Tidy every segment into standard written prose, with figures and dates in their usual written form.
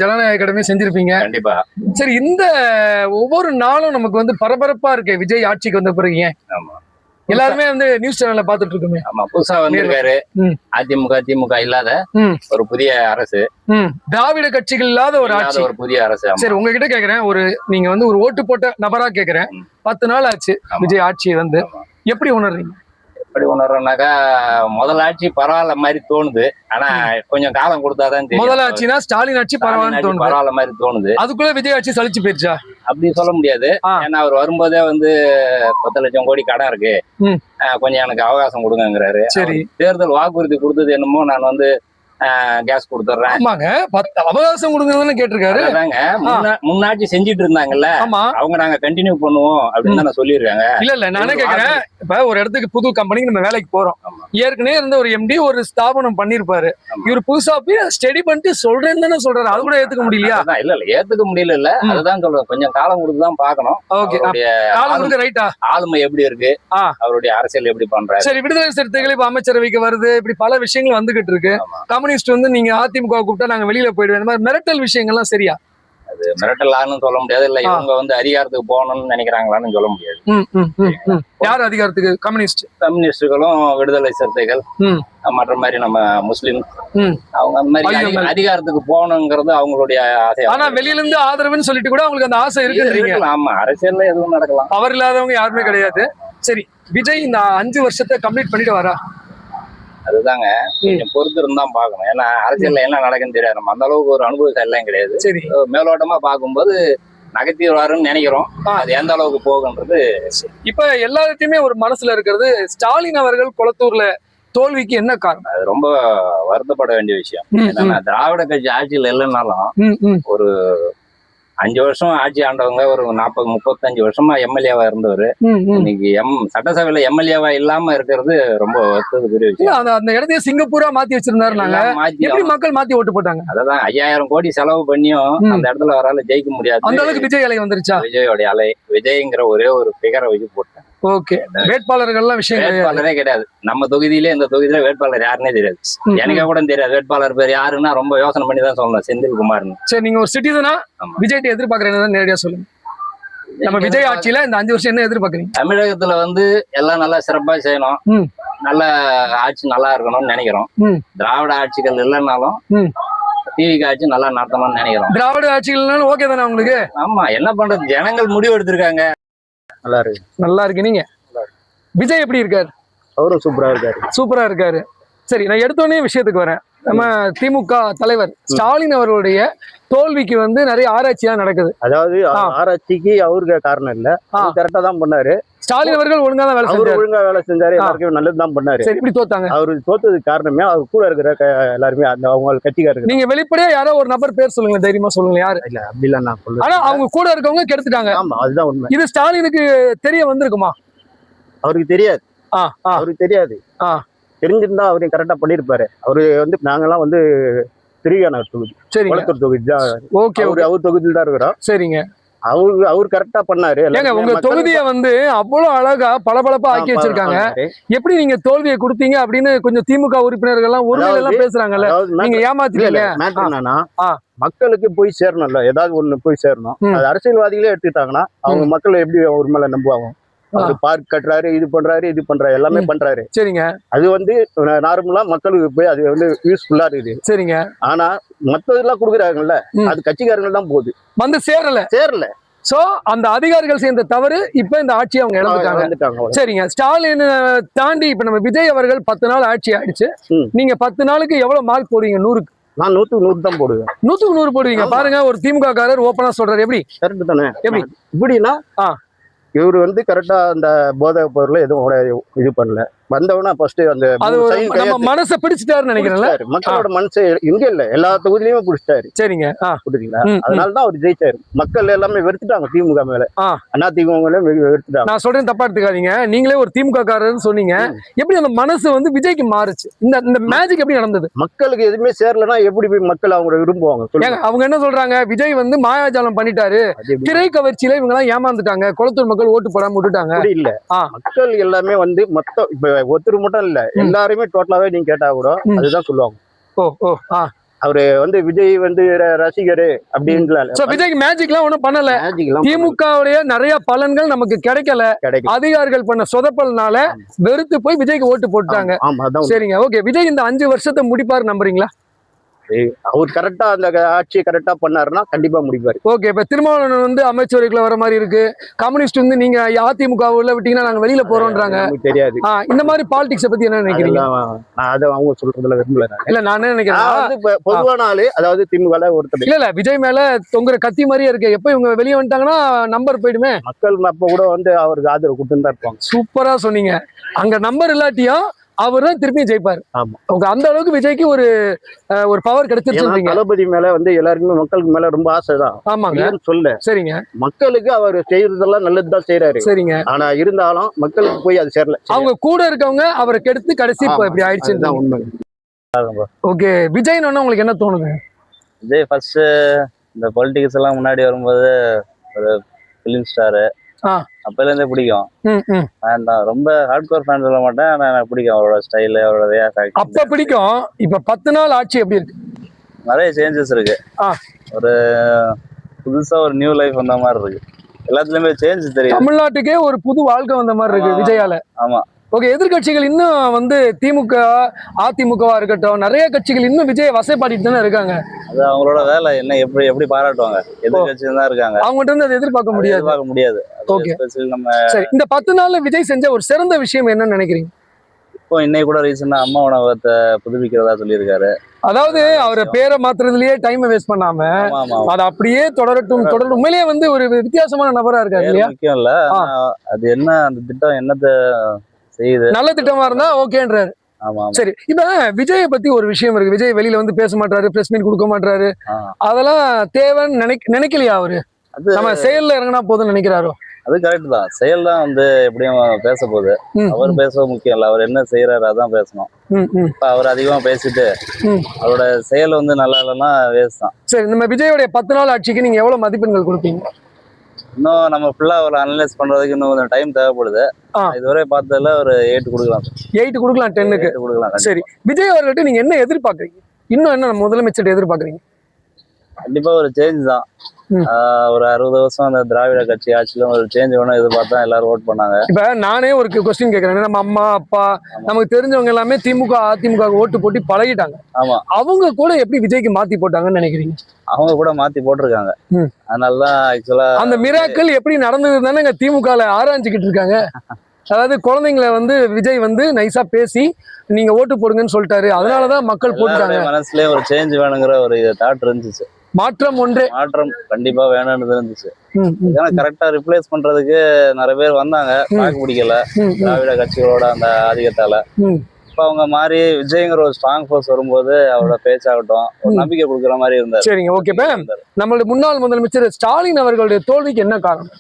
ஜனநாயக அகாடமி செஞ்சிருப்பீங்க. கண்டிப்பா. சரி, இந்த ஒவ்வொரு நாளும் நமக்கு வந்து பரபரப்பா இருக்கு விஜய் ஆட்சிக்கு வந்த பிறகு. ஏன் ஆமா, எல்லாருமே வந்து நியூஸ் சேனல்ல பாத்துட்டு இருக்கோமே. ஆமா, புதுசா வந்திருக்காரு. அதிமுக திமுக இல்லாத ஒரு புதிய அரசு, திராவிட கட்சிகள் இல்லாத ஒரு ஆட்சி, ஒரு புதிய அரசு. சரி, உங்ககிட்ட கேக்குறேன், நீங்க வந்து ஒரு ஓட்டு போட்ட நபரா கேக்குறேன். 10 நாள் ஆச்சு விஜய் ஆட்சி வந்து, எப்படி உணர்றீங்க? எப்படி உணர்றோம்னாக்கா, முதல் ஆட்சி பரவாயில்ல மாதிரி தோணுது. ஆனா கொஞ்சம் காலம் கொடுத்தாதான் தெரியும். முதல் ஆட்சினா ஸ்டாலின் ஆட்சி பரவாயில்ல மாதிரி தோணுது. அதுக்குள்ள விஜய் ஆட்சி சலிச்சு போயிருச்சா? அப்படி சொல்ல முடியாது. ஏன்னா அவர் வரும்போதே வந்து 10 லட்சம் கோடி கடன் இருக்கு, கொஞ்சம் எனக்கு அவகாசம் கொடுங்கிறாரு. சரி, தேர்தல் வாக்குறுதி கொடுத்தது என்னமோ நான் வந்து கேஸ் கொடுத்துறேன், ஆமாங்க, 10 அவகாசம் கொடுங்கன்னு கேட்டிருக்காரு. முன்னாடி செஞ்சிட்டு இருந்தாங்கல்ல, அவங்க நாங்க கண்டினியூ பண்ணுவோம் அப்படின்னு தான் சொல்லிருக்காங்க. இல்ல நானே கேக்குறேன், இப்ப ஒரு இடத்துக்கு புது கம்பெனிக்கு நம்ம வேலைக்கு போறோம், ஏற்கனவே இருந்த ஒரு எம்டி ஒரு ஸ்தாபனம் பண்ணிருப்பாரு, இவர் புதுசா போய் ஸ்டடி பண்ணிட்டு சொல்றேன்னு தானே சொல்றாரு. அது கூட ஏத்துக்க முடியலையா? இல்ல ஏத்துக்க முடியல. இல்ல அதுதான் சொல்றேன், கொஞ்சம் காலம் கொடுத்துதான் பாக்கணும். ஆளுமை எப்படி இருக்கு, அவருடைய அரசியல் எப்படி பண்றாரு. சரி, விடுதலை சிறுத்தைகள் இப்ப அமைச்சரவைக்கு வருது, இப்படி பல விஷயங்கள் வந்துகிட்டு இருக்கு. கம்யூனிஸ்ட் வந்து நீங்க அதிமுக கூப்பிட்டா நாங்க வெளியில போயிடுவோம், இந்த மாதிரி மிரட்டல் விஷயங்கள்லாம் சரியா? அது மிரட்டலான்னு சொல்ல முடியாது. இல்ல இவங்க வந்து அதிகாரத்துக்கு போகணும்னு நினைக்கிறாங்களான்னு சொல்ல முடியாது. யார் அதிகாரத்துக்கு? கம்யூனிஸ்டுகளும் விடுதலை சிறுத்தைகள் மற்ற மாதிரி நம்ம முஸ்லிம், அவங்க அந்த மாதிரி அதிகாரத்துக்கு போகணுங்கிறது அவங்களுடைய ஆசை. ஆனா வெளியில இருந்து ஆதரவுன்னு சொல்லிட்டு கூட அவங்களுக்கு அந்த ஆசை இருக்கு. ஆமா, அரசியல்ல எதுவும் நடக்கலாம். அவர் இல்லாதவங்க யாருமே கிடையாது. சரி, விஜய் இந்த 5 வருஷத்தை கம்ப்ளீட் பண்ணிட்டு வரா? அதுதாங்க கொஞ்சம் பொறுத்து இருந்தா பாக்கணும். ஏன்னா அரசியல்ல என்ன நடக்குன்னு தெரியாது. நம்ம அந்த அளவுக்கு ஒரு அனுபவம் எல்லாம் கிடையாது. சரி, மேலோட்டமா பாக்கும்போது நகர்த்திடுவாருன்னு நினைக்கிறோம். அது எந்த அளவுக்கு போகுன்றது. இப்ப எல்லாத்தையுமே ஒரு மனசுல இருக்கிறது, ஸ்டாலின் அவர்கள் குளத்தூர்ல தோல்விக்கு என்ன காரணம்? அது ரொம்ப வருத்தப்பட வேண்டிய விஷயம். ஏன்னா திராவிட கட்சி ஆட்சியில் இல்லைன்னாலும் ஒரு 5 வருஷம் ஆட்சி ஆண்டவங்க, ஒரு 40-35 வருஷமா எம்எல்ஏவா இருந்தவர் இன்னைக்கு சட்டசபையில எம்எல்ஏவா இல்லாம இருக்கிறது ரொம்ப வருத்தத்துக்குரிய விஷயம். அந்த இடத்தையே சிங்கப்பூரா மாத்தி வச்சிருந்தாரு. எப்படி மக்கள் மாத்தி ஓட்டு போட்டாங்க? அதான் 5000 கோடி செலவு பண்ணியும் அந்த இடத்துல வரால ஜெயிக்க முடியாது. அந்த அளவுக்கு விஜய் அலை வந்துருச்சா? விஜயோடைய அலை, விஜய்ங்கிற ஒரே ஒரு பிகரை வச்சு போட்டேன். ஓகே, வேட்பாளர்கள்லாம் விஷயம் வேட்பாளரே கிடையாது நம்ம தொகுதியிலே. இந்த தொகுதியில வேட்பாளர் யாருன்னே தெரியாது. எனக்கு கூட தெரியாது வேட்பாளர் பேர் யாருன்னா. ரொம்ப யோசனை பண்ணி தான் சொல்லணும், செந்தில்குமார்னு. சரி, நீங்க ஒரு சிட்டிசனா விஜய் எதிர்பார்க்கறேன்னு நேரடியா சொல்லுங்க. நம்ம விஜய் ஆட்சியில இந்த 5 வருஷம் என்ன எதிர்பார்க்கறீங்க? தமிழகத்துல வந்து எல்லாம் நல்லா சிறப்பா செய்யணும், நல்ல ஆட்சி நல்லா இருக்கணும்னு நினைக்கிறோம். திராவிட ஆட்சிகள் இல்லைன்னாலும் டிவிக்கு ஆட்சி நல்லா நடத்தணும்னு நினைக்கிறோம். திராவிட ஆட்சிகள்னாலும் ஓகே தானே உங்களுக்கு? ஆமா, என்ன பண்றது, ஜனங்கள் முடிவு எடுத்திருக்காங்க. நல்லா இருக்கு. நல்லா இருக்கு. நீங்க விஜய் எப்படி இருக்காரு? அவரும் சூப்பரா இருக்காரு. சூப்பரா இருக்காரு. சரி, நான் எடுத்தோடனே விஷயத்துக்கு வரேன். நம்ம திமுக தலைவர் ஸ்டாலின் அவர்களுடைய தோல்விக்கு வந்து நிறைய ஆராய்ச்சியா நடக்குது. அதாவது ஆராய்ச்சிக்கு அவருக்கு காரணம் இல்ல, கரெக்டா தான் பண்ணாரு. ஸ்டாலின் அவர்கள் ஒழுங்கா தான் வேலை செஞ்சாரு, எல்லாருக்கும் நல்லதுதான் பண்ணாரு. சரி, இப்படி தோத்தாங்க. அவரு தோத்ததுக்கு காரணமே அவர் கூட இருக்கிற எல்லாருமே அந்த அவங்க கட்சிக்காரங்க. நீங்க வெளிப்படையா யாரோ ஒரு நபர் பேர் சொல்லுங்க, தைரியமா சொல்லுங்க. யாரு? இல்ல அப்படி இல்ல நான் சொல்லுவேன். ஆனா அவங்க கூட இருக்கவங்க கெடுத்துட்டாங்க. ஆமா, அதுதான் உண்மை. இது ஸ்டாலினுக்கு தெரிய வந்திருக்குமா? அவருக்கு தெரியாது. அவருக்கு தெரியாது. தெரிஞ்சிருந்தா அவரையும் கரெக்டா பண்ணிருப்பாரு. அவரு வந்து நாங்கெல்லாம் வந்து திருவியானவர் தொகுதி, குளத்தூர் தொகுதி தான். அவர் தொகுதியில் தான் இருக்கிறோம். சரிங்க, அவரு கரெக்டா பண்ணாரு. உங்க தொகுதியை வந்து அவ்வளவு அழகா பளபளப்பா ஆக்கி வச்சிருக்காங்க. எப்படி நீங்க தோல்வியை கொடுத்தீங்க அப்படின்னு கொஞ்சம் திமுக உறுப்பினர்கள் எல்லாம் ஒருமையில எல்லாம் பேசுறாங்கல்ல, நீங்க ஏமாத்தீங்க. மக்களுக்கு போய் சேரணும்ல, ஏதாவது ஒண்ணு போய் சேரணும். அது அரசியல்வாதிகளே எடுத்துக்கிட்டாங்கன்னா அவங்க மக்களை எப்படி ஒரு மேல நம்புவாங்க? பார்க் கட்டுறாரு, இது பண்றாரு, எல்லாமே பண்றாரு. சரிங்க, அது வந்து நார்மலா மக்களுக்கு போய் அது வந்து யூஸ்ஃபுல்லா இருக்குது. சரிங்க, ஆனா மத்ததெல்லாம் கொடுக்குறாங்கல்ல, அது கட்சிக்காரங்க தான் போகுது, வந்து சேரல. சோ அந்த அதிகாரிகள் செய்த தவறு இப்ப இந்த ஆட்சி அவங்க இழந்துட்டாங்க. சரிங்க, ஸ்டாலின் தாண்டி இப்ப நம்ம விஜய் அவர்கள் 10 நாள் ஆட்சி ஆயிடுச்சு. நீங்க 10 நாளுக்கு எவ்வளவு மார்க் போடுவீங்க? 100க்கு? நான் 100க்கு 100 தான் போடுவேன். 100க்கு 100 போடுவீங்க. பாருங்க, ஒரு திமுக காரர் ஓப்பனா சொல்றாரு. எப்படி? கரெக்ட் தானே? எப்படி இப்படின்னா இவரு வந்து கரெக்டா அந்த போதை பொருளை எதுவும் இது பண்ணல. வந்தவனா ஃபர்ஸ்ட் அந்த மனசை பிடிச்சிட்டாருன்னு நினைக்கிறேன். மக்களோட மனசை இங்க இல்ல, எல்லா தொகுதியிலுமே பிடிச்சிட்டாரு. சரிங்க, புரியுதுங்களா? அதனாலதான் அவர் ஜெயிச்சாரு. மக்கள் எல்லாமே வெறுத்துட்டாங்க திமுக மேல. அண்ணா திமுக வெறுத்துட்டாங்க. நான் சொல்றேன், தப்பா எடுத்துக்காதீங்க. நீங்களே ஒரு திமுக காரர்னு சொன்னீங்க. எப்படி அந்த மனசு வந்து விஜய்க்கு மாறுச்சு? இந்த மேஜிக் எப்படி நடந்தது? மக்களுக்கு எதுவுமே சேரலன்னா எப்படி போய் மக்கள் அவங்க விரும்புவாங்க? அவங்க என்ன சொல்றாங்க, விஜய் வந்து மாயாஜாலம் பண்ணிட்டாரு, திரை கவர்ச்சியில இவங்க எல்லாம் ஏமாந்துட்டாங்க, குளத்தூர் மக்கள் ஓட்டு போடாம விட்டுட்டாங்க. அப்படி இல்ல, மக்கள் எல்லாமே வந்து மொத்தம் ஒருத்தர் மட்டும் இல்ல, எல்லாருமே டோட்டலாவே நீங்க கேட்டா கூட அதுதான் சொல்லுவாங்க. அவரு வந்து விஜய் வந்து ரசிகரு அப்படின்னு விஜய்க்கு மேஜிக் எல்லாம் ஒண்ணும் பண்ணல. திமுகவுடைய நிறைய பலன்கள் நமக்கு கிடைக்கல. அதிகாரிகள் பண்ண சொதப்பல்னால வெறுத்து போய் விஜய்க்கு ஓட்டு போட்டாங்க. சரிங்க, ஓகே. விஜய் இந்த 5 வருஷத்தை முடிப்பாரு நம்புறீங்களா? அவர் கரெக்டா அந்த ஆட்சியை கரெக்டா பண்ணாருன்னா கண்டிப்பா முடிப்பாரு. ஓகே. இப்ப திருமாவளவன் வந்து அமைச்சரவைக்குள்ள வர மாதிரி இருக்கு. கம்யூனிஸ்ட் வந்து நீங்க அதிமுக உள்ள விட்டீங்கன்னா நாங்க வெளியில போறோம்ன்றாங்க. தெரியாது. இந்த மாதிரி பாலிடிக்ஸ் பத்தி என்ன நினைக்கிறீங்க? நான் அதை அவங்க சொல்றதுல விரும்பல. இல்ல நான் என்ன நினைக்கிறேன், பொதுவான ஆளு, அதாவது திமுக ஒருத்தர் இல்ல விஜய் மேல தொங்குற கத்தி மாதிரியே இருக்கு. எப்ப இவங்க வெளியே வந்துட்டாங்கன்னா நம்பர் போயிடுமே. மக்கள் அப்ப கூட வந்து அவருக்கு ஆதரவு கொடுத்துன்னு தான் இருப்பாங்க. சூப்பரா சொன்னீங்க. அங்க நம்பர் இல்லாட்டியும் அவர் தான் திருப்பி ஜெயிப்பாரு. ஆமா, அந்த அளவுக்கு விஜய்க்கு ஒரு பவர் கிடைச்சிருச்சு. தளபதி மேல வந்து எல்லாருக்குமே மக்களுக்கு மேல ரொம்ப ஆசைதான். ஆமாங்க, சொல்ல. சரிங்க. மக்களுக்கு அவர் செய்யறதெல்லாம் நல்லதுதான் செய்யறாரு. சரிங்க. ஆனா இருந்தாலும் மக்களுக்கு போய் அது சேரல. அவங்க கூட இருக்கவங்க அவரை கெடுத்து கடைசி இப்படி ஆயிடுச்சு. உண்மை. ஓகே. விஜய் உங்களுக்கு என்ன தோணுது? விஜய் ஃபர்ஸ்ட் இந்த பொலிட்டிக்ஸ் எல்லாம் முன்னாடி வரும்போது ஒரு பிலிம் ஸ்டாரு, அப்பல இருந்தே பிடிக்கும். ரொம்ப ஹார்ட் கோர் ஃபேன் சொல்ல மாட்டேன், ஆனா எனக்கு பிடிக்கும் அவரோட ஸ்டைல், அவரோட வே ஆஃப் ஆக்டிங். அப்ப பிடிக்கும். இப்ப 10 நாள் ஆட்சி எப்படி இருக்கு? நிறைய சேஞ்சஸ் இருக்கு. ஒரு புதுசா ஒரு நியூ லைஃப் வந்த மாதிரி இருக்கு. எல்லாத்துலயுமே சேஞ்ச் தெரியும். தமிழ்நாட்டுக்கே ஒரு புது வாழ்க்கை வந்த மாதிரி இருக்கு விஜயால. ஆமா. ஓகே. எதிர்கட்சிகள் இன்னும் வந்து திமுக அதிமுகவா இருக்கட்டும், நிறைய கட்சிகள் இன்னும் விஜய் வசைப்பாடிட்டு தானே இருக்காங்க. அது அவங்களோட வேலை. என்ன எப்படி பாராட்டுவாங்க? எதிர்கட்சி தான் இருக்காங்க, அவங்ககிட்ட இருந்து அதை எதிர்பார்க்க முடியாது. ஓகே. சரி, இந்த 10 நாள்ல விஜய் செஞ்ச ஒரு சிறந்த விஷயம் என்னன்னு நினைக்கிறீங்க? இப்போ இன்னைக்கு கூட ரீசெண்டா அம்மா உணவகத்தை புதுப்பிக்கிறதா சொல்லியிருக்காரு. அதாவது அவரை பேரை மாத்துறதுலயே டைம் வேஸ்ட் பண்ணாம அது அப்படியே தொடரட்டும். உண்மையிலேயே வந்து ஒரு வித்தியாசமான நபரா இருக்காரு இல்லையா? முக்கியம் இல்ல, அது என்ன அந்த திட்டம் என்னத்த செய்யுது, நல்ல திட்டமா இருந்தா ஓகேன்றாரு. சரி, இப்ப விஜயை பத்தி ஒரு விஷயம் இருக்கு. விஜய் வெளியில வந்து பேச மாட்டாரு, பிரஸ் மீட் கொடுக்க மாட்டாரு. அதெல்லாம் தேவைன்னு நினைக்கலையா அவரு? நம்ம செயல்ல இறங்கினா போதும் நினைக்கிறாரோ? அது கரெக்ட் தான். செயல் தான் வந்து எப்படியும் பேச போகுது. அவர் பேச முக்கியம் இல்ல, அவர் என்ன செய்யறாரு அதான் பேசணும். இப்ப அவர் அதிகமா பேசிட்டு அவரோட செயல் வந்து நல்லா இல்லைன்னா வேஸ்ட் தான். சரி, நம்ம விஜயோடைய 10 நாள் ஆட்சிக்கு நீங்க எவ்வளவு மதிப்பெண்கள் கொடுப்பீங்க? இன்னும் நம்ம ஃபுல்லா ஒரு அனலைஸ் பண்றதுக்கு இன்னும் கொஞ்சம் டைம் தேவைப்படுது. இதுவரை பார்த்ததுல ஒரு 8 கொடுக்கலாம். 8 கொடுக்கலாம், 10க்கு கொடுக்கலாம். சரி, விஜய் அவர்கிட்ட நீங்க என்ன எதிர்பார்க்கறீங்க? இன்னும் என்ன முதலமைச்சர் எதிர்பார்க்கறீங்க? கண்டிப்பா ஒரு சேஞ்ச் தான். ஒரு 60 வருஷம் அந்த திராவிட கட்சி ஆட்சியில ஒரு சேஞ்ச் வேணும் எதிர்பார்த்தா எல்லாரும் ஓட் பண்ணாங்க. இப்ப நானே ஒரு கொஸ்டின் கேட்கறேன். நம்ம அம்மா அப்பா நமக்கு தெரிஞ்சவங்க எல்லாமே திமுக அதிமுக ஓட்டு போட்டு பழகிட்டாங்க. ஆமா, அவங்க கூட எப்படி விஜய்க்கு மாத்தி போட்டாங்கன்னு நினைக்கிறீங்க? அவங்க கூட மாத்தி போட்டிருக்காங்க. அதனாலதான் ஆக்சுவலா அந்த மிராக்கள் எப்படி நடந்தது தானே திமுகல ஆராய்ச்சிக்கிட்டு இருக்காங்க. அதாவது குழந்தைங்களை வந்து விஜய் வந்து நைஸா பேசி நீங்க ஓட்டு போடுங்கன்னு சொல்லிட்டாரு, அதனாலதான் மக்கள் போட்டுட்டாங்க. மனசுலயே ஒரு சேஞ்ச் வேணுங்கிற ஒரு தாட் இருந்துச்சு. மாற்றம் கண்டிப்பா வேணும்னு இருந்துச்சு. ஏன்னா கரெக்டா ரிப்ளேஸ் பண்றதுக்கு நிறைய பேர் வந்தாங்க, பார்க்க பிடிக்கல திராவிட கட்சிகளோட அந்த ஆதிக்கத்தால. இப்ப அவங்க மாறி விஜய்ங்கிற ஒரு ஸ்ட்ராங் ஃபோர்ஸ் வரும்போது அவரோட பேச்சாகட்டும் ஒரு நம்பிக்கை கொடுக்குற மாதிரி இருந்தாரு. சரிங்க, ஓகே. நம்மளுடைய முன்னாள் முதலமைச்சர் ஸ்டாலின் அவர்களுடைய தோல்விக்கு என்ன காரணம்?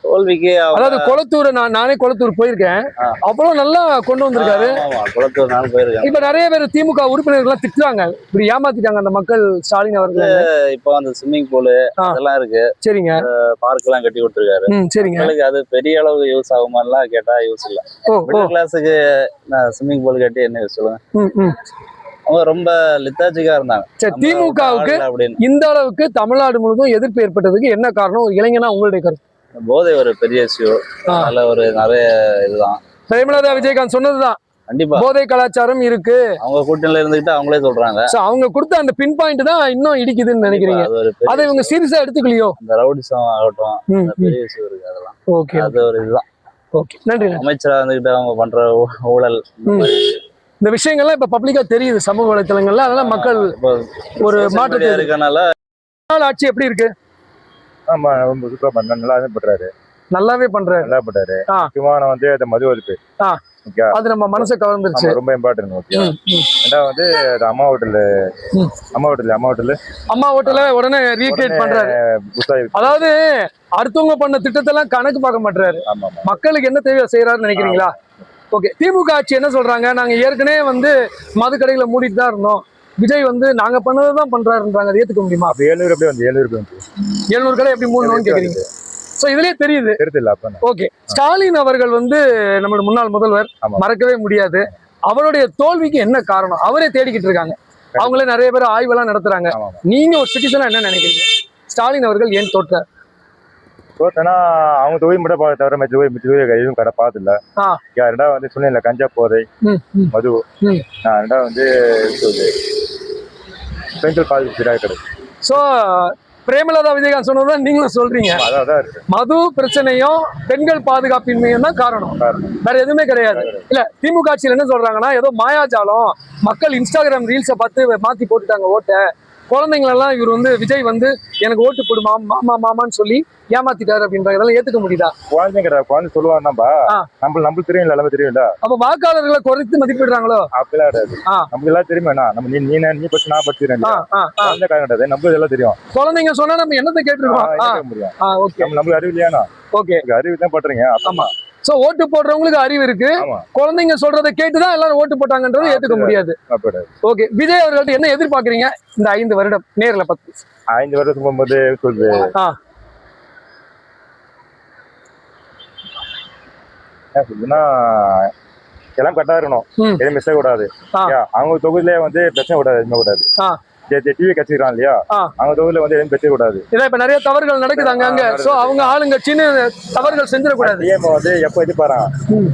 தோல்விக்கு அதாவது கொளத்தூர், நானே கொளத்தூர் போயிருக்கேன், அவ்வளவு நல்லா கொண்டு வந்திருக்காரு. கொளத்தூர் நானும் போயிருக்கேன். இப்ப நிறைய பேர் திமுக உறுப்பினர்கள் திட்டுறாங்க, இப்படி ஏமாத்திட்டாங்க அந்த மக்கள் ஸ்டாலின் அவர்கள். இப்போ அந்த ஸ்விம்மிங் பூல் அதெல்லாம் இருக்கு. சரிங்க. பார்க் எல்லாம் கட்டி கொடுத்துருக்காரு. சரிங்க. அது பெரிய அளவுக்கு யூஸ் ஆகுமாலாம் கேட்டா யூஸ் இல்ல. மிடில் கிளாஸுக்கு ஸ்விம்மிங் பூல் கட்டி என்ன யூஸ் சொல்லுங்க? அவங்க ரொம்ப லித்தாஜிக்கா இருந்தாங்க. திமுகவுக்கு இந்த அளவுக்கு தமிழ்நாடு முழுவதும் எதிர்ப்பு ஏற்பட்டதுக்கு என்ன காரணம்? ஒரு இளைஞனா உங்களுடைய கருத்து? போதை ஒரு பெரிய இஷ்யூ. அதனால ஒரு நிறைய இதுதான் பிரேமலதா விஜயகாந்த் சொன்னதுதான். கண்டிப்பா போதை கலாச்சாரம் இருக்கு, அவங்க கூட்டணியில இருந்துகிட்டு அவங்களே சொல்றாங்க. அவங்க கொடுத்த அந்த பின் பாயிண்ட் தான் இன்னும் இடிக்குதுன்னு நினைக்கிறீங்க. அதை இவங்க சீரியஸா எடுத்துக்கலையோ? அந்த ரவுடிசம் ஆகட்டும் பெரிய இஷ்யூ இருக்கு. அதெல்லாம் ஓகே, அது ஒரு இதுதான். ஓகே, நன்றி. அமைச்சரா இருந்துகிட்டு அவங்க பண்ற ஊழல் இந்த விஷயங்கள்லாம் இப்ப பப்ளிக்கா தெரியுது சமூக வலைத்தளங்கள்ல. அதெல்லாம் மக்கள் ஒரு மாற்றத்தை இருக்கனால ஆட்சி எப்படி இருக்கு? ஆமா, ரொம்ப சூப்பரா பண்ண நல்லாவே பண்றாரு. நல்லா பண்றாரு. முக்கியமான வந்து அந்த மது ஒழிப்பு, அது நம்ம மனசை கவர்ந்துருச்சு, ரொம்ப இம்பார்ட்டன்ட். ஓகே. ரெண்டாவது வந்து அம்மா ஹோட்டல்ல உடனே ரீக்ரியேட் பண்றாரு. அதாவது அடுத்தவங்க பண்ண திட்டத்தெல்லாம் கணக்கு பார்க்க மாட்டாரு, மக்களுக்கு என்ன தேவையோ செய்யறாருன்னு நினைக்கிறீங்களா? ஓகே. திமுக ஆட்சி என்ன சொல்றாங்க? நாங்க ஏற்கனவே வந்து மது கடைகளை மூடிட்டு தான் இருந்தோம், விஜய் வந்து நாங்க பண்ணதான் பண்றாருன்றாங்க. அதை ஏத்துக்க முடியுமா? 700 கடை எப்படி மூடணும்னு கேக்குறீங்க? சோ இதுலயே தெரியுது. ஓகே. ஸ்டாலின் அவர்கள் வந்து நம்மளோட முன்னாள் முதல்வர், மறக்கவே முடியாது. அவருடைய தோல்விக்கு என்ன காரணம்? அவரே தேடிக்கிட்டு இருக்காங்க. அவங்களே நிறைய பேர் ஆய்வெல்லாம் நடத்துறாங்க. நீங்க ஒரு சிட்டிசனா என்ன நினைக்கிறீங்க? ஸ்டாலின் அவர்கள் ஏன் தோற்றார்? தோத்தனா அவங்க தொழில் மட்டும் தவிர மற்ற எதுவும் கடை பார்த்துல. ரெண்டாவது வந்து சொன்னேன்ல கஞ்சா போதை மது, ரெண்டாவது வந்து பெண்கள் பாதுகாப்பு கிடையாது. ஸோ பிரேமலதா விஜயகாந்த் சொன்னதான் நீங்களும் சொல்றீங்க. மது பிரச்சனையும் பெண்கள் பாதுகாப்பின்மையும் தான் காரணம், வேற எதுவுமே கிடையாது. இல்ல திமுக ஆட்சியில் என்ன சொல்றாங்கன்னா ஏதோ மாயாஜாலம், மக்கள் இன்ஸ்டாகிராம் ரீல்ஸை பார்த்து மாத்தி போட்டுட்டாங்க ஓட்டை, குழந்தைங்களெல்லாம் இவர் வந்து விஜய் வந்து எனக்கு ஓட்டு போடுமா மாமா மாமான்னு சொல்லி ஏமாத்திட்டாரு அப்படின்றதெல்லாம் ஏத்துக்க முடியுதா? குழந்தை சொல்லுவாங்கப்பா, நம்மளுக்கு தெரியும், எல்லாமே தெரியும்ல. அப்ப வாக்காளர்களை குறைத்து மதிப்பிடுறாங்களோ? அப்படிலாம் கிடையாது, நமக்கு எல்லாம் தெரியுமா. நம்ம நீ பச்சு நான் பச்சுறேன், கிடையாது, நம்மளுக்கு எல்லாம் தெரியும். குழந்தைங்க சொன்னா நம்ம என்னத்தை கேட்டுருக்கோம் முடியும், நம்மளுக்கு அறிவு இல்லையானா? ஓகே, அறிவு தான் பண்றீங்க. ஆமா, சோ ஓட்டு போடுறவங்களுக்கு அறிவு இருக்கு, குழந்தைங்க சொல்றதை கேட்டுதான் எல்லாரும் ஓட்டு போட்டாங்கன்றது ஏத்துக்க முடியாது. ஓகே, விஜய் அவர்கள்ட்ட என்ன எதிர்பார்க்கறீங்க இந்த 5 வருடம் நேர்ல 5 வருடத்துக்கு போகும்போது சொல்லுது எல்லாம் கரெக்டா இருக்கணும், எதுவும் மிஸ் கூடாது. அவங்க தொகுதியிலே வந்து பிரச்சனை கூடாது, எதுவுமே கூடாது. டிவி கட்சிக்கிறான் இல்லையா, அவங்க தொகுதியில வந்து எதுவும் பிரச்சனை கூடாது. இப்ப நிறைய தவறுகள் நடக்குது அங்க, சோ அவங்க ஆளுங்க சின்ன தவறுகள் செஞ்சிடக்கூடாது. டிஎம் வந்து எப்ப இது பாரு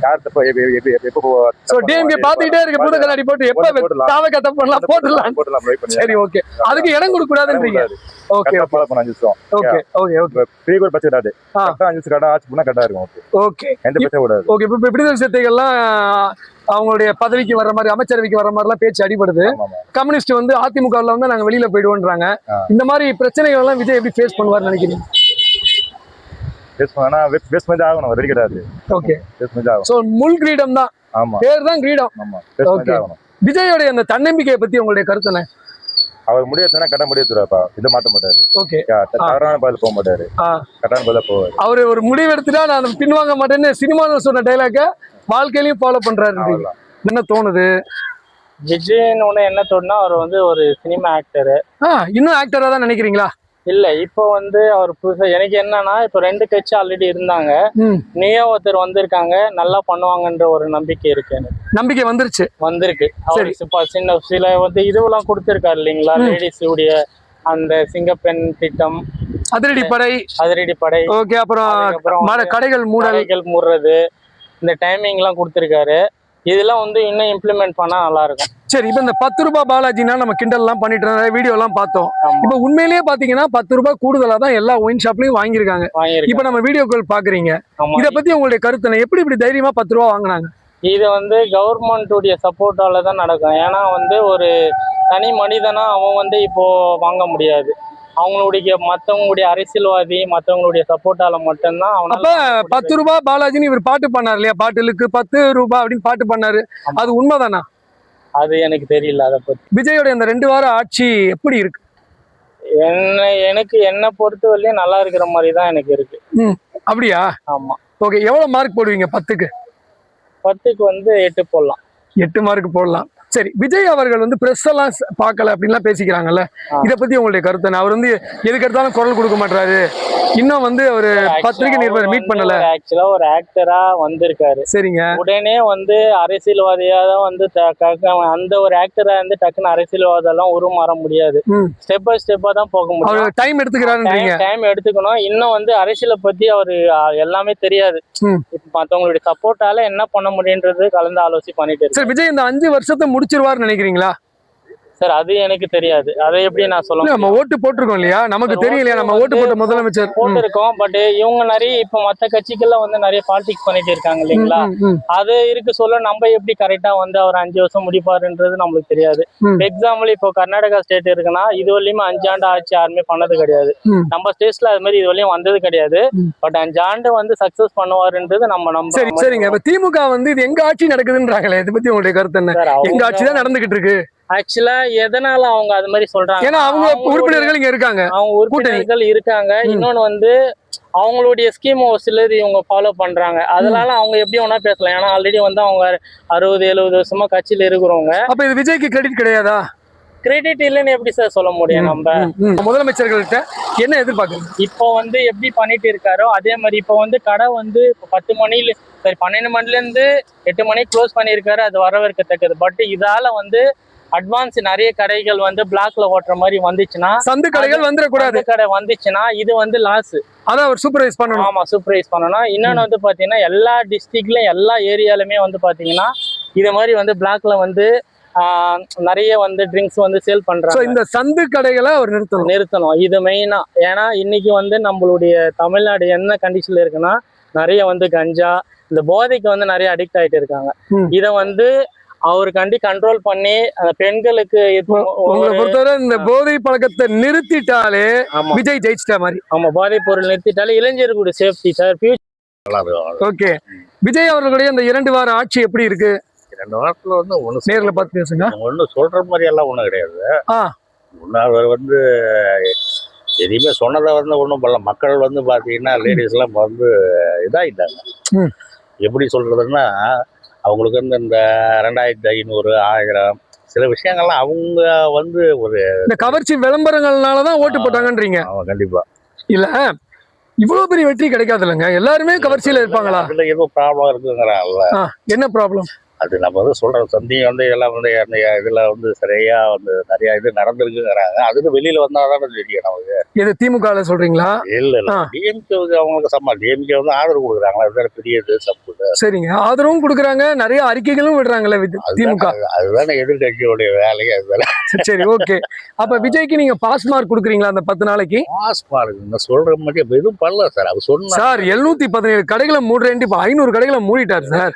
யார் தப்ப எப்ப சோ டிஎம்கே பாத்துக்கிட்டே இருக்கு, பூத கண்ணாடி போட்டு எப்ப தாவக தப்பெல்லாம் போடலாம். சரி, ஓகே, அதுக்கு இடம் கொடுக்க கூடாதுன்றீங்க. ஓகே, ஃபாலோ பண்ண 5 நிமிஷம். Okay okay okay, free coat பச்சை கூடாது, 5 நிமிஷம் கடை ஆச்சு பண்ணா கரெக்டா இருக்கும். ஓகே, எந்த பிரச்சனை கூடாது. ஓகே, இப்ப விடுதலை சிறுத்தைகள்லாம் அவங்களுடைய பதவிக்கு வர்ற மாதிரி, அமைச்சரவைக்கு வர்ற மாதிரி எல்லாம் பேச்சு அடிபடுது. கம்யூனிஸ்ட் வந்து அதிமுகவில் வந்து நாங்க வெளியில போயிடுவோன்றாங்க. இந்த மாதிரி பிரச்சனைகள் எல்லாம் விஜய் எப்படி ஃபேஸ் பண்ணுவார்னு நினைக்கிறீங்க? ஃபேஸ் பண்ணி ஆகணும், ரெடி கிடையாது. ஓகே, ஃபேஸ் பண்ணி ஆகணும். சோ முள் கிரீடம் தான், பேர் தான் கிரீடம். ஆமா, ஃபேஸ் பண்ணி ஆகணும். விஜயோட அந்த தன்னம்பிக்கையை பத்தி உங்களுடைய கருத்து என்ன? அவர் முடியாதுன்னா கட்ட முடியாதுப்பா, இதை மாட்ட மாட்டாரு. ஓகே, தவறான பதில் போக மாட்டாரு, கரெக்டான பதில போவாரு. அவரு ஒரு முடிவு எடுத்துட்டா நான் பின்வாங்க மாட்டேன்னு சினிமால சொன்ன டைலாக வாழ்க்கையிலயும் ஃபாலோ பண்றாரு. என்ன தோணுது? விஜய்னு ஒண்ணு என்ன தோணுனா, அவர் வந்து ஒரு சினிமா ஆக்டரு. இன்னும் ஆக்டரா தான் நினைக்கிறீங்களா? இல்ல, இப்போ வந்து அவர் புதுசா எனக்கு என்னன்னா, இப்போ 2 கட்சி ஆல்ரெடி இருந்தாங்க, நீயே ஒருத்தர் வந்திருக்காங்க, நல்லா பண்ணுவாங்கன்ற ஒரு நம்பிக்கை இருக்கு. எனக்கு நம்பிக்கை வந்திருக்கு. அவர் சின்ன சில வந்து இதுவெல்லாம் கொடுத்திருக்காரு இல்லைங்களா, லேடிஸ் உடைய அந்த சிங்கப்பெண் திட்டம், அதிரடி படை, ஓகே, அப்புறம் கடைகள் மூடுறது, இந்த டைமிங் எல்லாம் கொடுத்திருக்காரு. இதெல்லாம் வந்து இன்னும் இம்ப்ளிமெண்ட் பண்ணா நல்லா இருக்கும். சரி, இப்ப இந்த 10 ரூபாய் பாலாஜினா நம்ம கிண்டல் எல்லாம் பண்ணிட்டு இருந்த வீடியோ எல்லாம் பார்த்தோம். இப்ப உண்மையிலேயே பாத்தீங்கன்னா 10 ரூபாய் கூடுதலா தான் எல்லா ஒயின் ஷாப்லயும் வாங்கியிருக்காங்க. இப்ப நம்ம வீடியோக்கள் பாக்குறீங்க, இத பத்தி உங்களுடைய கருத்து எப்படி இப்படி தைரியமா 10 ரூபாய் வாங்கினாங்க? இது வந்து கவர்மெண்ட்டுடைய சப்போர்ட்டால தான் நடக்கும். ஏன்னா வந்து ஒரு தனி மனிதனா அவன் வந்து இப்போ வாங்க முடியாது. மத்தவங்களுடைய அரசியல்வாதி மத்தவங்களுடைய சப்போர்ட்டால மட்டும்தான் அவனால. 10 ரூபாய் பாலாஜின்னு இவர் பாட்டு பண்ணாரு இல்லையா, பாட்டுலுக்கு 10 ரூபாய் அப்படின்னு பாட்டு பண்ணாரு, அது உண்மைதானா? அது எனக்கு தெரியல அதை பத்தி. விஜயோட இந்த 2 வார ஆட்சி எப்படி இருக்கு? என்ன பொறுத்த வரையும் நல்லா இருக்கிற மாதிரி தான் எனக்கு இருக்கு. அப்படியா? ஆமா. ஓகே, எவ்வளவு மார்க் போடுவீங்க? 10க்கு? 10க்கு வந்து 8 போடலாம். 8 மார்க் போடலாம். சரி, விஜய் அவர்கள் வந்து பிரஸ் எல்லாம் பார்க்கல அப்படின்லாம் பேசிக்கிறாங்கல்ல, இத பத்தி உங்களுடைய கருத்து என்ன? அவர் வந்து எதுக்கு எடுத்தாலும் குரல் கொடுக்க மாட்டாரு, இன்னும் வந்து ஒரு பத்திரிகை நிருபர் மீட் பண்ணல. ஆக்சுவலா ஒரு ஆக்டரா வந்திருக்காரு. சரிங்க, உடனே வந்து அரசியல்வாதியா தான் வந்து அந்த ஒரு ஆக்டரா வந்து டக்குன்னு அரசியல்வாதம் எல்லாம் உருமாற முடியாது. ஸ்டெப் பை ஸ்டெப்பா தான் போக முடியும். டைம் எடுத்துக்கிறாரு, டைம் எடுத்துக்கணும். இன்னும் வந்து அரசியலை பத்தி அவரு எல்லாமே தெரியாது. மத்தவங்களுடைய சப்போர்ட்டால என்ன பண்ண முடியுன்றது கலந்து ஆலோசி பண்ணிட்டு இருக்கு. விஜய் இந்த 5 வருஷத்தை முடிச்சிருவாரு நினைக்கிறீங்களா? சார், அது எனக்கு தெரியாது. அதை எப்படி நான் சொல்ல? நம்ம ஓட்டு போட்டிருக்கோம் இல்லையா, நமக்கு தெரியலையா? நம்ம ஓட்டு போட்ட முதலமைச்சர் போட்டிருக்கோம். பட் இவங்க நிறைய இப்ப மத்த கட்சிகள்ல வந்து நிறைய பாலிடிக்ஸ் பண்ணிட்டு இருக்காங்க இல்லைங்களா, அது இருக்கு சொல்ல நம்ம எப்படி கரெக்டா வந்து அவர் 5 வருஷம் முடிப்பாருன்றது நம்மளுக்கு தெரியாது. எக்ஸாம்பிள் இப்போ கர்நாடகா ஸ்டேட் இருக்குன்னா இது வரையும் 5 ஆண்டு ஆட்சி யாருமே பண்ணது கிடையாது. நம்ம ஸ்டேட்ஸ்ல அது மாதிரி இது வரையும் வந்தது கிடையாது. பட் 5 ஆண்டு வந்து சக்சஸ் பண்ணுவாருன்றது நம்ம சரிங்க. இப்ப திமுக வந்து இது எங்க ஆட்சி நடக்குதுன்றாங்களே, இதை பத்தி உங்களுடைய கருத்து என்ன? எங்க ஆட்சி தான் நடந்துகிட்டு இருக்கு. ஆக்சுவலா எதனால அவங்க அது மாதிரி சொல்றாங்க? ஏன்னா அவங்க உறுப்பினர்கள் இங்க இருக்காங்க, அவங்க உறுப்பினர்கள் இருக்காங்க. இன்னொன்னு வந்து அவங்களுடைய ஸ்கீம் சிலர் இவங்க ஃபாலோ பண்றாங்க. அதனால அவங்க எப்படி வேணா பேசலாம். ஏன்னா ஆல்ரெடி வந்து அவங்க 60-70 வருஷமா கட்சியில இருக்கிறவங்க. அப்ப இது விஜய்க்கு கிரெடிட் கிடையாதா? கிரெடிட் இல்லைன்னு எப்படி சார் சொல்ல முடியும்? நம்ம முதலமைச்சர்கள்ட்ட என்ன எதிர்பார்க்கணும்? இப்போ வந்து எப்படி பண்ணிட்டு இருக்காரோ அதே மாதிரி இப்போ வந்து கடை வந்து 10 மணில சரி 12 மணில இருந்து 8 மணிக்கு க்ளோஸ் பண்ணியிருக்காரு, அது வரவேற்கத்தக்கது. பட் இதால வந்து அட்வான்ஸ் நிறைய கடைகள் வந்து பிளாக்ல ஓட்டுற மாதிரி வந்துச்சுன்னா, சந்து கடைகள் வந்துடக்கூடாது. கடை வந்துச்சுன்னா இது வந்து லாஸ். அதான் அவர் சூப்பர்வைஸ் பண்ணணும். ஆமா, சூப்பர்வைஸ் பண்ணணும். இன்னொன்னு வந்து பாத்தீங்கன்னா எல்லா டிஸ்ட்ரிக்ட்லயும் எல்லா ஏரியாலுமே வந்து பாத்தீங்கன்னா இது மாதிரி வந்து பிளாக்ல வந்து நிறைய வந்து ட்ரிங்க்ஸ் வந்து சேல் பண்றாங்க. இந்த சந்து கடைகளை அவர் நிறுத்தணும். இது மெயினா. ஏன்னா இன்னைக்கு வந்து நம்மளுடைய தமிழ்நாடு என்ன கண்டிஷன்ல இருக்குன்னா, நிறைய வந்து கஞ்சா இந்த போதைக்கு வந்து நிறைய அடிக்ட் ஆயிட்டு இருக்காங்க. இத வந்து அவருக்காண்டி கண்ட்ரோல் பண்ணி பெண்களுக்கு உங்களை பொறுத்தவரை இந்த போதை பழக்கத்தை நிறுத்திட்டாலே விஜய் ஜெயிச்சிட்டா மாதிரி. ஆமா, போதை பொருள் நிறுத்திட்டாலே இளைஞர்களுடைய சேஃப்டி சார். ஓகே, விஜய் அவர்களுடைய இந்த 2 வார ஆட்சி எப்படி இருக்கு? 2 வாரத்துல வந்து ஒண்ணு நேர்ல பார்த்து பேசுங்க. ஒண்ணு சொல்ற மாதிரி எல்லாம் ஒண்ணும் கிடையாது. முன்னாள் வந்து எதையுமே சொன்னதை வந்து ஒண்ணும் பண்ணல. மக்கள் வந்து பாத்தீங்கன்னா லேடிஸ் எல்லாம் வந்து இதாயிட்டாங்க. எப்படி சொல்றதுன்னா, அவங்களுக்கு வந்து இந்த 2500 1000 சில விஷயங்கள்லாம் அவங்க வந்து ஒரு இந்த கவர்ச்சி விளம்பரங்கள்னாலதான் ஓட்டு போட்டாங்கன்றீங்க. கண்டிப்பா இல்ல, இவ்வளவு பெரிய வெற்றி கிடைக்காது இல்லைங்க. எல்லாருமே கவர்ச்சியில இருப்பாங்களா? அதுல ஏதோ ப்ராப்ளம் இருக்குங்கிறாங்கல்ல. என்ன ப்ராப்ளம்? அது நம்ம வந்து சொல்றோம். சந்தியும் வந்து எல்லாம் வந்து இதுல வந்து சரியா வந்து நிறைய இது நடந்திருக்குங்கிறாங்க. அதுக்கு வெளியில வந்தாதானே தெரியும் நமக்கு. இது திமுக சொல்றீங்களா? இல்ல டிஎம்கேவுக்கு அவங்களுக்கு சம்மா டிஎம்கே வந்து ஆதரவு கொடுக்குறாங்களா, அதுதான் பெரிய இது சப்பு. சரிங்க, ஆதரவும் கொடுக்குறாங்க, நிறைய அறிக்கைகளும் விடுறாங்களே திமுக. அதுதானே எதிர்கட்சியோடைய வேலையை. அதுதானே. சரி, ஓகே. அப்ப விஜய்க்கு நீங்க பாஸ் மார்க் கொடுக்குறீங்களா அந்த 10 நாளைக்கு? பாஸ் மார்க் சொல்ற மாதிரி எதுவும் பண்ணல சார். அவர் சொன்னார் சார் 717 கடைகளை மூடுறேன், இப்ப 500 கடைகளை மூடிட்டாரு சார்.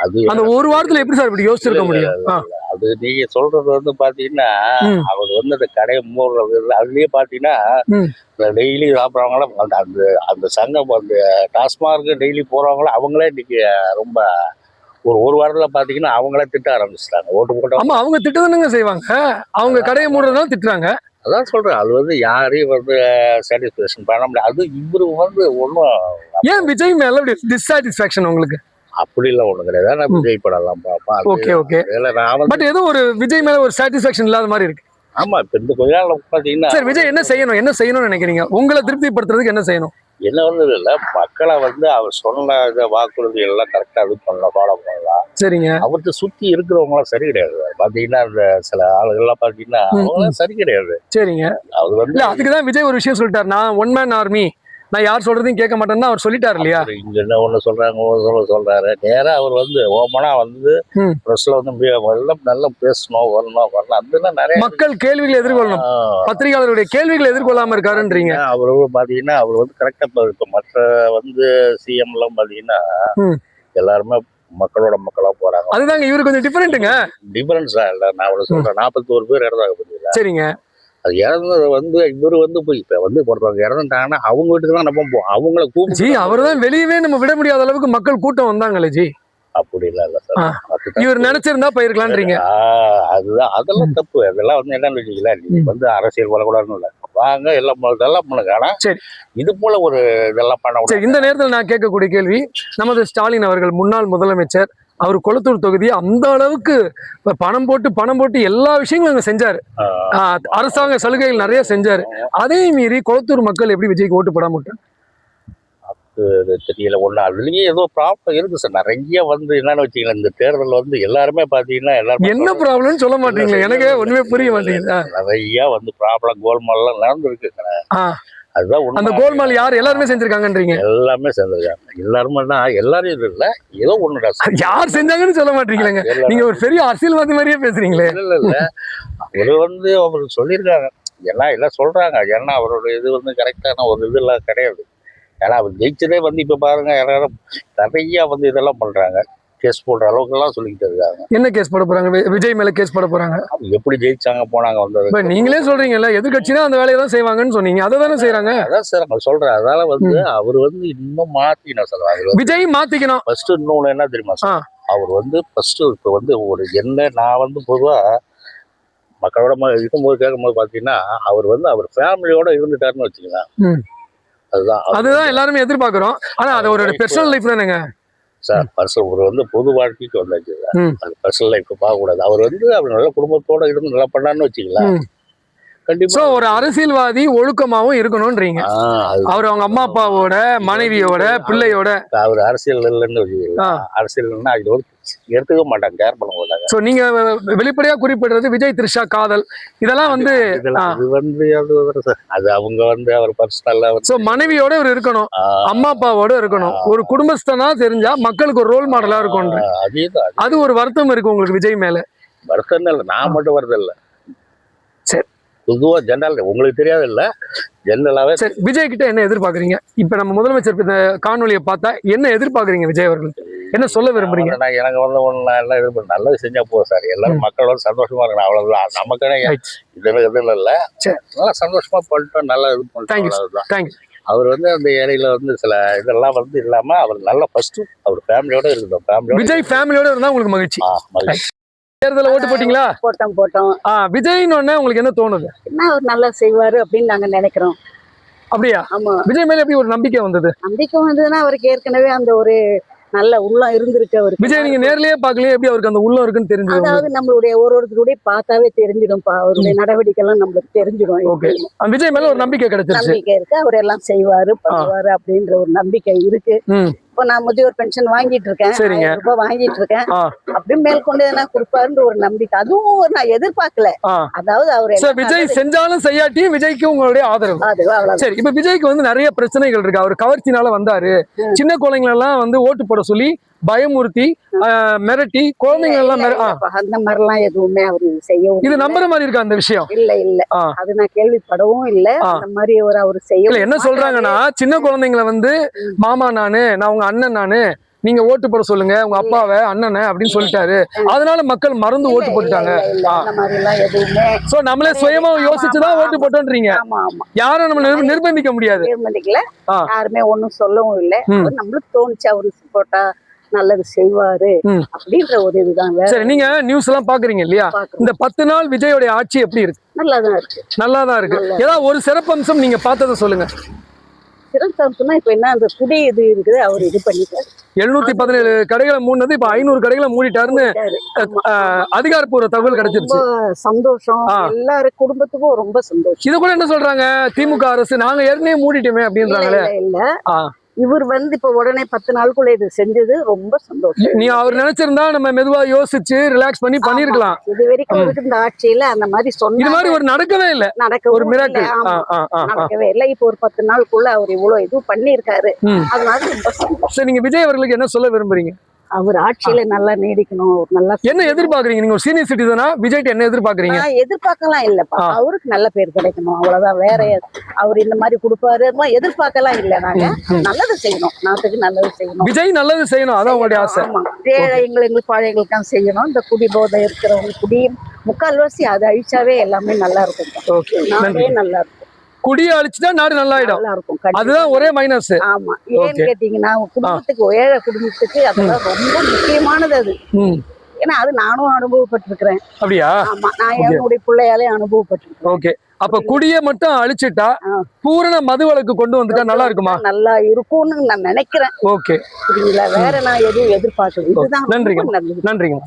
அது அந்த ஒரு வாரத்துல எப்படி சார் இப்படி யோசிச்சிருக்க முடியும்? அது நீங்க சொல்றது வந்து பாத்தீங்கன்னா, அவர் வந்து அந்த கடையை மூடுறது அதுலயே பாத்தீங்கன்னா டெய்லி சாப்பிட்றவங்களாம் அந்த அந்த சங்கம் அந்த டாஸ்மார்க் டெய்லி போறவங்களாம் அவங்களே இன்னைக்கு ரொம்ப ஒரு வாரத்துல பாத்தீங்கன்னா அவங்களே திட்ட ஆரம்பிச்சிட்டாங்க. ஓட்டு போட்டு. ஆமா, அவங்க திட்டதானுங்க செய்வாங்க. அவங்க கடையை மூடுறதுனால திட்டுறாங்க. அதான் சொல்றேன். அது வந்து யாரையும் வந்து சாட்டிஸ்பேக்ஷன் பண்ண முடியாது. அது இவரு வந்து ஒன்றும். ஏன் விஜய் மேல டிஸ்சாட்டிஸ்பேக்ஷன் உங்களுக்கு? அப்படி எல்லாம் ஒண்ணும் கிடையாது. நான் விஜய் படம்லாம் பார்ப்பேன். Okay okay. பட் ஏதோ ஒரு விஜய் மேல ஒரு சாட்டிஸ்பேக்ஷன் இல்லாத மாதிரி இருக்கு. ஆமா, இப்ப இந்த கொஞ்ச நாள் பாத்தீங்கன்னா சார் விஜய் என்ன செய்யணும்னு நினைக்கிறீங்க? உங்களை திருப்திப்படுத்துறதுக்கு என்ன செய்யணும்? என்ன வந்து இல்ல, மக்களை வந்து அவர் சொன்ன வாக்குறுதி எல்லாம் கரெக்டா இது பண்ணலாம், ஃபாலோ பண்ணலாம். சரிங்க. அவர்கிட்ட சுத்தி இருக்கிறவங்களாம் சரி கிடையாது. பாத்தீங்கன்னா இந்த சில ஆளுகள்லாம் பாத்தீங்கன்னா அவங்க சரி கிடையாது. சரிங்க. அது வந்து அதுக்குதான் விஜய் ஒரு விஷயம் சொல்லிட்டாரு, நான் 1 man army, நான் யார் சொல்றதையும் கேட்க மாட்டேன்னு அவர் சொல்லிட்டாரு இல்லையா? இங்க என்ன ஒண்ணு சொல்றாங்க சொல்றாரு. நேரா அவர் வந்து ஓமனா வந்து பிரஸ்ல வந்து நல்லா பேசணும், வரணும். அதெல்லாம் நிறைய மக்கள் கேள்விகளை எதிர்கொள்ளணும், பத்திரிகையாளருடைய கேள்விகளை எதிர்கொள்ளாம இருக்காருன்றீங்க. அவரு பாத்தீங்கன்னா அவர் வந்து கரெக்டா இப்ப மற்ற வந்து சிஎம் எல்லாம் பாத்தீங்கன்னா எல்லாருமே மக்களோட மக்களா போறாங்க. அதுதாங்க இவரு கொஞ்சம் டிஃபரன்ஸா இல்ல. நான் அவ்வளவு சொல்றேன். 41 பேர் இறந்தாங்க பார்த்தீங்களா? சரிங்க. அது இறந்தது வந்து இவரு வந்து போய் இப்ப வந்து ஒருத்தவங்க இறந்துட்டாங்கன்னா அவங்க வீட்டுக்கு தான் நம்ம போவோம். அவங்கள கூப்பிட்டு அவர் தான் வெளியவே நம்ம விட முடியாத அளவுக்கு மக்கள் கூட்டம் வந்தாங்களே ஜி. அப்படி இல்ல சார். இவர் நினைச்சிருந்தா போயிருக்கலான்றீங்க. அதுதான் அதெல்லாம் தப்பு. அதெல்லாம் வந்து என்னன்னு வச்சுக்கல, நீங்க வந்து அரசியல் வளக்கூடாதுன்னு இல்ல, வாங்க எல்லாம் இதெல்லாம் பண்ணுங்க. ஆனா சரி, இது போல ஒரு இதெல்லாம் பண்ண. இந்த நேரத்தில் நான் கேட்கக்கூடிய கேள்வி, நமது ஸ்டாலின் அவர்கள் முன்னாள் முதலமைச்சர், அவர் கொளத்தூர் தொகுதியை அந்த அளவுக்கு பணம் போட்டு எல்லா விஷயங்களும் அங்க செஞ்சாரு. அரசாங்க சலுகைகள் நிறைய செஞ்சாரு. அதே மீறி கொளத்தூர் மக்கள் எப்படி விஜய்க்கு ஓட்டு போடாம விட்டாங்க? தெரியல. ஒண்ணு அதுலயே ஏதோ ப்ராப்ளம் இருக்கு சார். நிறைய வந்து என்னன்னு வச்சுக்கலாம், இந்த தேர்தல் வந்து எல்லாருமே பாத்தீங்கன்னா எல்லாரும் என்ன ப்ராப்ளம்னு சொல்ல மாட்டீங்களா? எனக்கு ஒண்ணுமே புரிய மாட்டேங்குது. நிறைய வந்து ப்ராப்ளம் கோல்மால் எல்லாம் நடந்துருக்கு. அதுதான் அந்த கோல்மால் யார் எல்லாருமே செஞ்சிருக்காங்கன்றீங்க? எல்லாமே செஞ்சிருக்காங்க. எல்லாருமே எல்லாரும் இது இல்ல, ஏதோ ஒண்ணுடா யார் செஞ்சாங்கன்னு சொல்ல மாட்டீங்களேங்க. நீங்க ஒரு பெரிய அரசியல்வாதி மாதிரியே பேசுறீங்களே. இல்ல அவரு வந்து அவரு சொல்லியிருக்காங்க, எல்லாம் சொல்றாங்க. ஏன்னா அவரோட இது வந்து கரெக்டான ஒரு இது எல்லாம் கிடையாது. ஏன்னா அவர் ஜெயிச்சதே வந்து இப்ப பாருங்க எல்லாரும் நிறைய வந்து இதெல்லாம் பண்றாங்க, கேஸ் போடுற அளவுக்கு எல்லாம் சொல்லிக்கிட்டு இருக்காங்க. என்ன கேஸ் போட போறாங்க? விஜய் மேல கேஸ் போட போறாங்க. எப்படி ஜெயிச்சாங்க போனாங்க வந்தது நீங்களே சொல்றீங்கல்ல, எதிர்கட்சினா அந்த வேலையை தான் செய்வாங்கன்னு சொன்னீங்க. அதை தானே செய்யறாங்க. அதான் சார் நான் சொல்றேன். அதனால வந்து அவர் வந்து இன்னும் மாத்திக்கணும் சார். விஜய் மாத்திக்கணும். ஃபர்ஸ்ட் இன்னொன்னு என்ன தெரியுமா சார், அவர் வந்து ஃபர்ஸ்ட் இப்ப வந்து ஒரு என்ன நான் வந்து பொதுவா மக்களோட இருக்கும்போது கேட்கும்போது பாத்தீங்கன்னா அவர் வந்து அவர் ஃபேமிலியோட இருந்துட்டாருன்னு வச்சுக்கலாம். அதுதான் எல்லாருமே எதிர்பார்க்கிறோம். ஆனா அது ஒரு பர்சனல் லைஃப் தானேங்க சார். பர்சனல் ஒரு வந்து பொது வாழ்க்கைக்கு வந்தாச்சு. அது பர்சனல் லைஃப் பார்க்க கூடாது. அவர் வந்து அவர் நல்ல குடும்பத்தோட இருந்து நல்லா பண்ணான்னு வச்சுக்கலாம். கண்டிப்பா. சோ ஒரு அரசியல்வாதி ஒழுக்கமாவும் இருக்கணும்ன்றீங்க. அவர் அவங்க அம்மா அப்பாவோட, மனைவியோட, பிள்ளையோட. அவர் அரசியல் இல்லைன்னு அரசியல்னா அது எடுத்துக்க மாட்டாங்க, கேர் பண்ண மாட்டாங்க. சோ நீங்க வெளிப்படையா குறிப்பிடுறது விஜய் த்ரிஷா காதல் இதெல்லாம் வந்து அது அவங்க அவர் பர்சனலா சோ மனைவியோட ஒரு இருக்கணும், அம்மா அப்பாவோட இருக்கணும், ஒரு குடும்பஸ்தனா தெரிஞ்சா மக்களுக்கு ஒரு ரோல் மாடலா இருக்கும். அதேதான். அது ஒரு வருத்தம் இருக்கு உங்களுக்கு விஜய் மேல? வருத்தம் இல்லை, நான் மட்டும் வருது இல்லை, சரி பொதுவா ஜெனரல், உங்களுக்கு தெரியாது இல்ல, ஜெனரலாவே. சரி, விஜய் கிட்ட என்ன எதிர்பார்க்கறீங்க? இப்ப நம்ம முதலமைச்சர் இந்த காணொலியை பார்த்தா என்ன எதிர்பார்க்கறீங்க விஜய் அவர்கள்? என்ன சொல்ல விரும்புறீங்க? எனக்கு ஒண்ணு எல்லாம் இது நல்லது செஞ்சா போதும் சார், எல்லாரும் மக்களோட சந்தோஷமா இருக்கணும், அவ்வளவுதான். நமக்குன்னு இது இல்ல, நல்லா சந்தோஷமா பண்ணிட்டோம், நல்லா இது பண்ணிட்டோம். அவர் அந்த ஏரியில சில இதெல்லாம் இல்லாம அவர் நல்லா ஃபர்ஸ்ட் அவர் ஃபேமிலியோட இருக்கணும். விஜய் ஃபேமிலியோட இருந்தா உங்களுக்கு மகிழ்ச்சி. தேர்தல ஓட்டு போட்டீங்களா? போட்டோம். விஜய்னு ஒண்ணே உங்களுக்கு என்ன தோணுது? என்ன அவர் நல்லா செய்வாரு அப்படின்னு நாங்க நினைக்கிறோம். அப்படியா? ஆமா. விஜய் மேல எப்படி ஒரு நம்பிக்கை வந்தது? நம்பிக்கை வந்ததுன்னா அவருக்கு ஏற்கனவே அந்த ஒரு நல்ல உள்ளம் இருந்திருக்கு அவருக்கு. விஜய் நீங்க நேர்லயே பாக்கலையே, எப்படி அவருக்கு அந்த உள்ளம் இருக்குன்னு தெரிஞ்சது? அதாவது நம்மளுடைய ஒருத்தருடைய பார்த்தாவே தெரிஞ்சிடும்பா, அவருடைய நடவடிக்கை எல்லாம் நம்மளுக்கு தெரிஞ்சிடும். ஓகே, விஜய் மேல ஒரு நம்பிக்கை கிடைச்சிருச்சு. நம்பிக்கை இருக்கு, அவர் எல்லாம் செய்வாரு பண்ணுவாரு அப்படின்ற ஒரு நம்பிக்கை இருக்கு. இப்போ நான் முதியோர் பென்ஷன் வாங்கிட்டு இருக்கேன், 1000 ரூபாய் வாங்கிட்டு இருக்கேன். அப்படி மேற்கொண்டு என்ன கொடுப்பாருன்ற ஒரு நம்பிக்கை, அதுவும் நான் எதிர்பார்க்கல. அதாவது அவர் விஜய் செஞ்சாலும் செய்யாட்டியும் விஜய்க்கு உங்களுடைய ஆதரவு. சரி, இப்ப விஜய்க்கு நிறைய பிரச்சனைகள் இருக்கு. அவர் கவர்ச்சினால வந்தாரு, சின்ன குழந்தைங்க எல்லாம் ஓட்டு போட சொல்லி பயமுறுத்தி மிரட்டி குழந்தைங்க எல்லாம் அந்த மாதிரிலாம் எதுவுமே அவரு செய்யவும் இது நம்புற மாதிரி இருக்கு அந்த விஷயம்? இல்ல அது நான் கேள்விப்படவும் இல்ல. அந்த மாதிரி அவரு செய்ய என்ன சொல்றாங்கன்னா, சின்ன குழந்தைங்களை மாமா நான் உங்க அண்ணன் நீங்க ஓட்டு போட சொல்லுங்க உங்க அப்பாவை அண்ணனை அப்படின்னு சொல்லிட்டாரு, அதனால மக்கள் மறந்து ஓட்டு போட்டுட்டாங்க. சோ நம்மளே சுயமா யோசிச்சுதான் ஓட்டு போட்டோன்றீங்க. யாரும் நம்மள நிர்பந்திக்க முடியாது. யாருமே ஒண்ணும் சொல்லவும் இல்லை, நம்மளுக்கு தோணுச்சு அவரு போட்டா நல்லது செய்வாரு அப்படின்ற ஒரு இதுதான். சரி, நீங்க நியூஸ் எல்லாம் பாக்குறீங்க இல்லையா? இந்த 10 நாள் விஜயோட ஆட்சி எப்படி இருக்கு? நல்லாதான் இருக்கு. ஏதாவது ஒரு சிறப்பம்சம் நீங்க பார்த்ததை சொல்லுங்க. சிறப்பம்சம்னா இப்ப என்ன, அந்த குடி இது இருக்குது, அவர் இது பண்ணிட்டாரு. 717 கடைகளை மூடினது இப்ப 500 கடைகளை மூடிட்டாருன்னு அதிகாரப்பூர்வ தகவல் கிடைச்சிருச்சு. சந்தோஷம், எல்லாரும் குடும்பத்துக்கும் ரொம்ப சந்தோஷம். இது கூட என்ன சொல்றாங்க, திமுக அரசு நாங்க ஏற்கனவே மூடிட்டோமே அப்படின்றாங்களே. இல்ல இவர் இப்ப உடனே 10 நாளுக்குள்ள இது செஞ்சது ரொம்ப சந்தோஷம். நீ அவர் நினைச்சிருந்தா நம்ம மெதுவா யோசிச்சு ரிலாக்ஸ் பண்ணி பண்ணிருக்கலாம். இது வரைக்கும் இந்த ஆட்சியில அந்த மாதிரி இது மாதிரி ஒரு நடக்கவே இல்ல, ஒரு மிராக்கிள் நடக்கவே இல்ல. இப்ப ஒரு 10 நாளுக்குள்ள அவர் இவ்வளவு இது பண்ணிருக்காரு, அதனால ரொம்ப சந்தோஷம். சரி, நீங்க விஜய் அவர்களுக்கு என்ன சொல்ல விரும்புறீங்க? அவர் ஆட்சியில நல்லா நீடிக்கணும். நல்லா என்ன எதிர்பார்க்கறீங்க? நீங்க ஒரு சீனியர் சிட்டிசனா விஜய்ட்ட என்ன எதிர்பார்க்கறீங்க? எதிர்பார்க்கலாம் இல்லப்பா, அவருக்கு நல்ல பேர் கிடைக்கணும், அவ்வளவுதான். வேற அவர் இந்த மாதிரி கொடுப்பாரு எதிர்பார்க்கலாம் இல்ல. நாங்க நல்லது செய்யணும், நாட்டுக்கு நல்லது செய்யணும். விஜய் நல்லது செய்யணும், அதான் உங்களுடைய ஆசை. எங்களுக்கு பாழைகளுக்காக செய்யணும். இந்த குடி போதை இருக்கிறவங்க குடியும் முக்கால்வாசி அதை அழிச்சாவே எல்லாமே நல்லா இருக்கும். நாடே நல்லா இருக்கும். குடியை அழிச்சுட்டா நாடு நல்லாயிடும், அதுதான் ஒரே மைனஸ். ஆமா, ஏன்னு கேட்டீங்கன்னா குடும்பத்துக்கு, ஏழை குடும்பத்துக்கு அதெல்லாம் ரொம்ப முக்கியமானது அது. ஏன்னா அது நானும் அனுபவப்பட்டிருக்கிறேன். அப்படியா? ஆமா, நான் என்னுடைய பிள்ளையாலே அனுபவப்பட்டிருக்கேன். ஓகே, அப்ப குடியை மட்டும் அழிச்சிட்டா பூரண மது வழக்கு கொண்டு வந்துட்டா நல்லா இருக்குமா? நல்லா இருக்கும்னு நான் நினைக்கிறேன். ஓகே, புரியுங்களா? வேற நான் எதுவும் எதிர்பார்க்கல. இதுதான். நன்றிங்க.